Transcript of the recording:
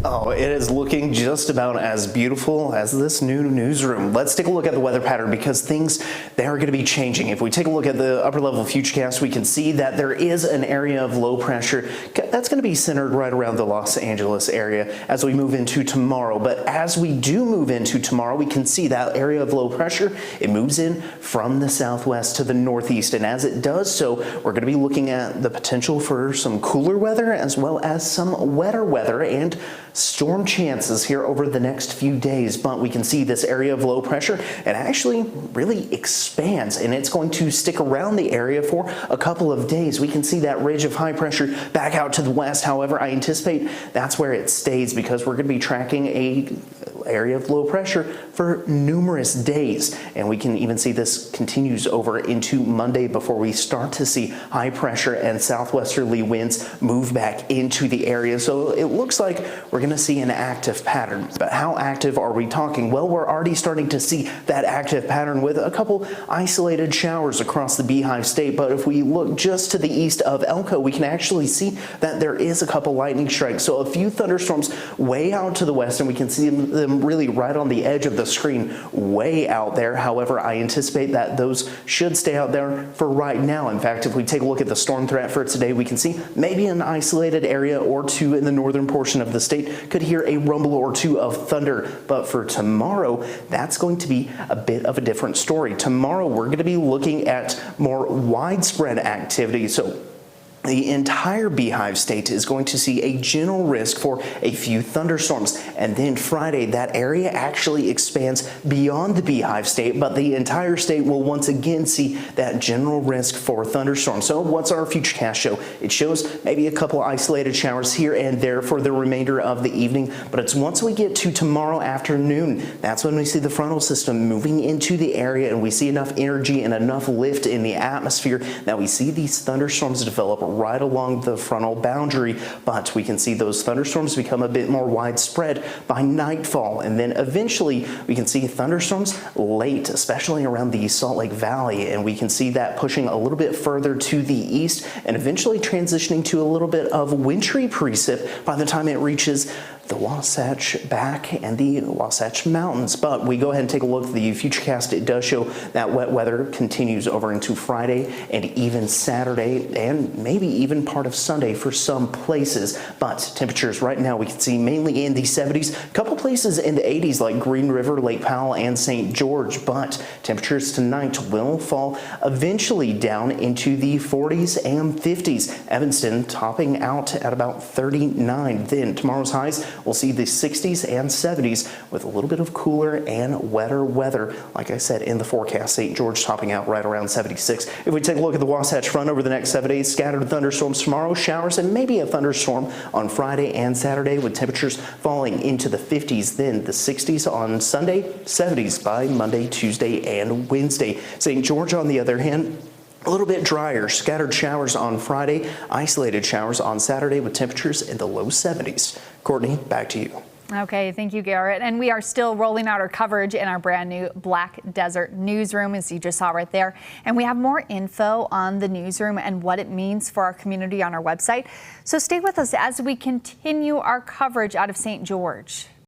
Oh, it is looking just about as beautiful as this new newsroom. Let's take a look at the weather pattern because things, they are going to be changing. If we take a look at the upper level futurecast, we can see that there is an area of low pressure that's going to be centered right around the Los Angeles area as we move into tomorrow. But as we do move into tomorrow, we can see that area of low pressure, it moves in from the southwest to the northeast. And as it does so, we're going to be looking at the potential for some cooler weather as well as some wetter weather and storm chances here over the next few days. But we can see this area of low pressure, it actually really expands and it's going to stick around the area for a couple of days. We can see that ridge of high pressure back out to the west. However, I anticipate that's where it stays because we're going to be tracking a area of low pressure for numerous days. And we can even see this continues over into Monday before we start to see high pressure and southwesterly winds move back into the area. So it looks like we're going to see an active pattern. But how active are we talking? Well, we're already starting to see that active pattern with a couple isolated showers across the Beehive State. But if we look just to the east of Elko, we can actually see that there is a couple lightning strikes. So a few thunderstorms way out to the west, and we can see them really right on the edge of the screen way out there. However, I anticipate that those should stay out there for right now. In fact, if we take a look at the storm threat for today, we can see maybe an isolated area or two in the northern portion of the state could hear a rumble or two of thunder. But for tomorrow, that's going to be a bit of a different story. Tomorrow, we're going to be looking at more widespread activity. So the entire Beehive State is going to see a general risk for a few thunderstorms. And then Friday, that area actually expands beyond the Beehive State, but the entire state will once again see that general risk for thunderstorms. So what's our futurecast show? It shows maybe a couple isolated showers here and there for the remainder of the evening, but it's once we get to tomorrow afternoon, that's when we see the frontal system moving into the area and we see enough energy and enough lift in the atmosphere that we see these thunderstorms develop right along the frontal boundary. But we can see those thunderstorms become a bit more widespread by nightfall, and then eventually we can see thunderstorms late, especially around the Salt Lake Valley, and we can see that pushing a little bit further to the east and eventually transitioning to a little bit of wintry precip by the time it reaches the Wasatch back and the Wasatch Mountains. But we go ahead and take a look at the futurecast. It does show that wet weather continues over into Friday and even Saturday and maybe even part of Sunday for some places. But temperatures right now we can see mainly in the 70s, a couple places in the 80s like Green River, Lake Powell, and St. George. But temperatures tonight will fall eventually down into the 40s and 50s. Evanston topping out at about 39. Then tomorrow's highs, we'll see the 60s and 70s with a little bit of cooler and wetter weather. Like I said in the forecast, St. George topping out right around 76. If we take a look at the Wasatch Front over the next 7 days, scattered thunderstorms tomorrow, showers, and maybe a thunderstorm on Friday and Saturday with temperatures falling into the 50s, then the 60s on Sunday, 70s by Monday, Tuesday, and Wednesday. St. George, on the other hand, a little bit drier, scattered showers on Friday, isolated showers on Saturday with temperatures in the low 70s. Courtney, back to you. Okay, thank you, Garrett. And we are still rolling out our coverage in our brand new Black Desert newsroom, as you just saw right there. And we have more info on the newsroom and what it means for our community on our website. So stay with us as we continue our coverage out of St. George.